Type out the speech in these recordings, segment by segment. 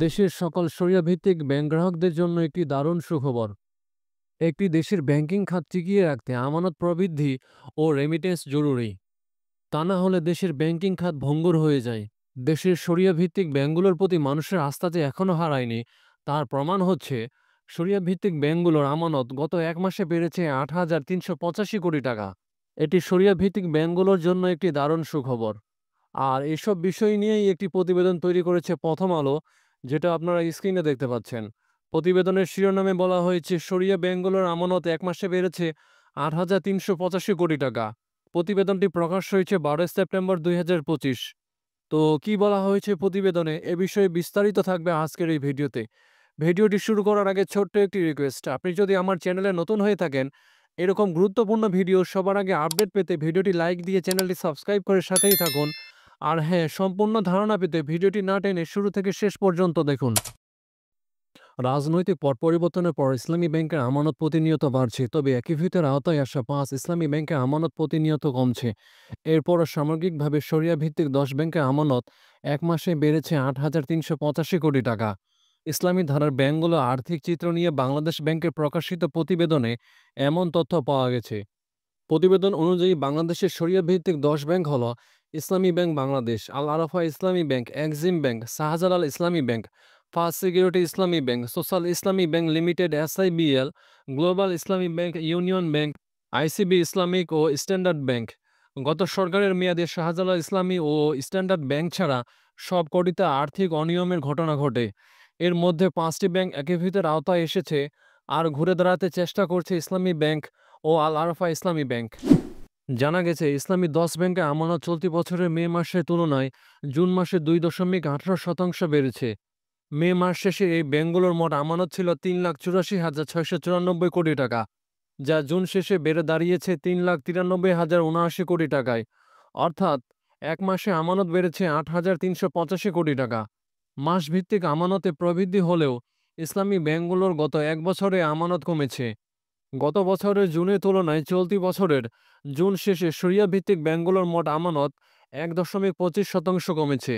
দেশের সকল শরিয়াভিত্তিক ব্যাংক গ্রাহকদের জন্য একটি দারুণ সুখবর। একটি দেশের ব্যাংকিং খাত টিকিয়ে রাখতে আমানত প্রবৃদ্ধি ও রেমিটেন্স জরুরি। তা না হলে দেশের ব্যাংকিং খাত ভঙ্গুর হয়ে যায়। দেশের শরিয়াভিত্তিক ব্যাংকগুলোর প্রতি মানুষের আস্থা যে এখনও হারায়নি, তার প্রমাণ হচ্ছে শরিয়াভিত্তিক ব্যাংকগুলোর আমানত গত এক মাসে বেড়েছে ৮,৩৮৫ কোটি টাকা। এটি শরিয়াভিত্তিক ব্যাংকগুলোর জন্য একটি দারুণ সুখবর। আর এসব বিষয় নিয়েই একটি প্রতিবেদন তৈরি করেছে প্রথম আলো, যেটা আপনারা স্ক্রিনে দেখতে পাচ্ছেন। প্রতিবেদনের শিরোনামে বলা হয়েছে শরিয়া ব্যাংকগুলোর আমানত এক মাসে বেড়েছে ৮,৩৮৫ কোটি টাকা। প্রতিবেদনটি প্রকাশ হয়েছে ১২ সেপ্টেম্বর ২০২৫। তো কি বলা হয়েছে প্রতিবেদনে, এ বিষয়ে বিস্তারিত থাকবে আজকের এই ভিডিওতে। ভিডিওটি শুরু করার আগে ছোট্ট একটি রিকোয়েস্ট, আপনি যদি আমার চ্যানেলে নতুন হয়ে থাকেন, এরকম গুরুত্বপূর্ণ ভিডিও সবার আগে আপডেট পেতে ভিডিওটি লাইক দিয়ে চ্যানেলটি সাবস্ক্রাইব করে সাথেই থাকুন। আর হ্যাঁ, সম্পূর্ণ ধারণা পেতে ভিডিওটি না টেনে শুরু থেকে শেষ পর্যন্ত দেখুন। রাজনৈতিক পট পরিবর্তনের পর ইসলামী ব্যাংকের আমানত প্রতিনিয়ত বাড়ছে, তবে একই ভিতের আওতায় আসা ৫ ইসলামী ব্যাংকের আমানত প্রতিনিয়ত কমছে। এরপরও সামগ্রিকভাবে শরিয়া ভিত্তিক ১০ ব্যাংকের আমানত এক মাসে বেড়েছে ৮,৩৮৫ কোটি টাকা। ইসলামী ধারার ব্যাংকগুলো আর্থিক চিত্র নিয়ে বাংলাদেশ ব্যাংকের প্রকাশিত প্রতিবেদনে এমন তথ্য পাওয়া গেছে। প্রতিবেদন অনুযায়ী বাংলাদেশের শরিয়া ভিত্তিক ১০ ব্যাংক হল ইসলামী ব্যাংক বাংলাদেশ, আল আরাফা ইসলামী bank, Exim bank, Shahjalal Islami bank, first security Islami bank, social Islami bank limited SIBL, global Islami bank, union bank, ICB Islamic ও স্ট্যান্ডার্ড ব্যাংক। গত সরকারের মেয়াদে শাহজালাল ইসলামী ও স্ট্যান্ডার্ড ব্যাংক ছাড়া সব কটিতে আর্থিক অনিয়মের ঘটনা ঘটে। এর মধ্যে ৫টি ব্যাংক একই ভিতের আওতায় এসেছে, আর ঘুরে দাঁড়াতে চেষ্টা করছে ইসলামী ব্যাংক ও আল আরাফা ইসলামী ব্যাংক। জানা গেছে ইসলামী ১০ ব্যাংকে আমানত চলতি বছরের মে মাসের তুলনায় জুন মাসে ২.১৮% বেড়েছে। মে মাস শেষে এই ব্যাংকগুলোর মোট আমানত ছিল ৩,৮৪,৬৯৪ টাকা, যা জুন শেষে বেড়ে দাঁড়িয়েছে ৩,৯৩,০৭৯ কোটি টাকায়। অর্থাৎ এক মাসে আমানত বেড়েছে ৮,৩৮৫ কোটি টাকা। মাসভিত্তিক আমানতে প্রবৃদ্ধি হলেও ইসলামী ব্যাংকগুলোর গত এক বছরে আমানত কমেছে। গত বছরের জুনের তুলনায় চলতি বছরের জুন শেষে শরিয়া ভিত্তিক ব্যাংকগুলোর মোট আমানত ১.২৫% কমেছে।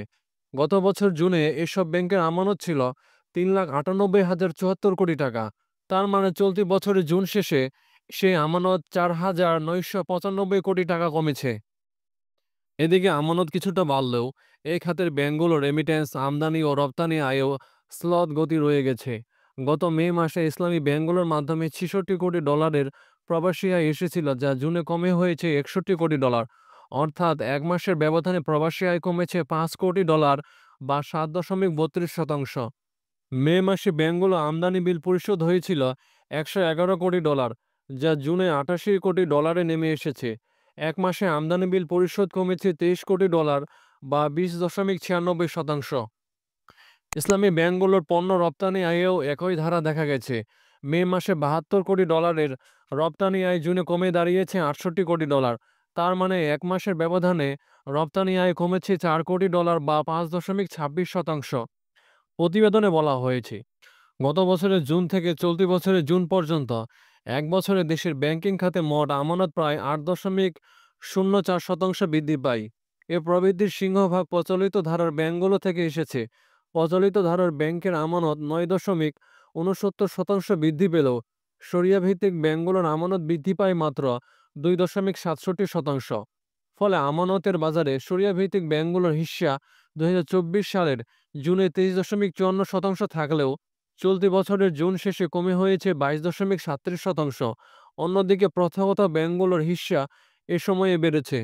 গত বছর জুনে এসব ব্যাংকের আমানত ছিল ৩,৯৮,০৭৪ কোটি টাকা। তার মানে চলতি বছরের জুন শেষে সেই আমানত ৪,৯৯৫ কোটি টাকা কমেছে। এদিকে আমানত কিছুটা বাড়লেও এই খাতের ব্যাংকগুলোর রেমিটেন্স, আমদানি ও রপ্তানি আয়েও স্লথ গতি রয়ে গেছে। গত মে মাসে ইসলামী ব্যাংকগুলোর মাধ্যমে ৬৬ কোটি ডলারের প্রবাসী আয় এসেছিল, যা জুনে কমে হয়েছে ৬১ কোটি ডলার। অর্থাৎ এক মাসের ব্যবধানে প্রবাসী আয় কমেছে ৫ কোটি ডলার বা ৭.৩২%। মে মাসে ব্যাংকগুলো আমদানি বিল পরিশোধ হয়েছিল ১১১ কোটি ডলার, যা জুনে ৮৮ কোটি ডলারে নেমে এসেছে। এক মাসে আমদানি বিল পরিশোধ কমেছে ২৩ কোটি ডলার বা ২০.৯৬%। ইসলামী ব্যাংকগুলোর পণ্য রপ্তানি আয়েও একই ধারা দেখা গেছে। মে মাসে ৭২ কোটি ডলারের রপ্তানি আয় জুনে কমে দাঁড়িয়েছে ৬৮ কোটি ডলার। তার মানে এক মাসের ব্যবধানে রপ্তানি আয় কমেছে ৪ কোটি ডলার বা ৫.২৬%। প্রতিবেদনে বলা হয়েছে, গত বছরের জুন থেকে চলতি বছরের জুন পর্যন্ত এক বছরে দেশের ব্যাংকিং খাতে মোট আমানত প্রায় ৮.০৪% বৃদ্ধি পায়। এ প্রবৃদ্ধির সিংহভাগ প্রচলিত ধারার ব্যাংকগুলো থেকে এসেছে। প্রচলিত ধারার ব্যাংকের আমানত ৯.৬৯% বৃদ্ধি পেলেও শরিয়া ভিত্তিক ব্যাংকগুলোর আমানত বৃদ্ধি পায় মাত্র ২.৬৭%। ফলে আমানতের বাজারে শরিয়া ভিত্তিক ব্যাংকগুলোর হিস্সা ২০২৪ সালের জুনে ২৩.৫৪% থাকলেও চলতি বছরের জুন শেষে কমে হয়েছে ২২.৩৭%। অন্যদিকে প্রথাগত ব্যাংকগুলোর হিস্সা এ সময়ে বেড়েছে।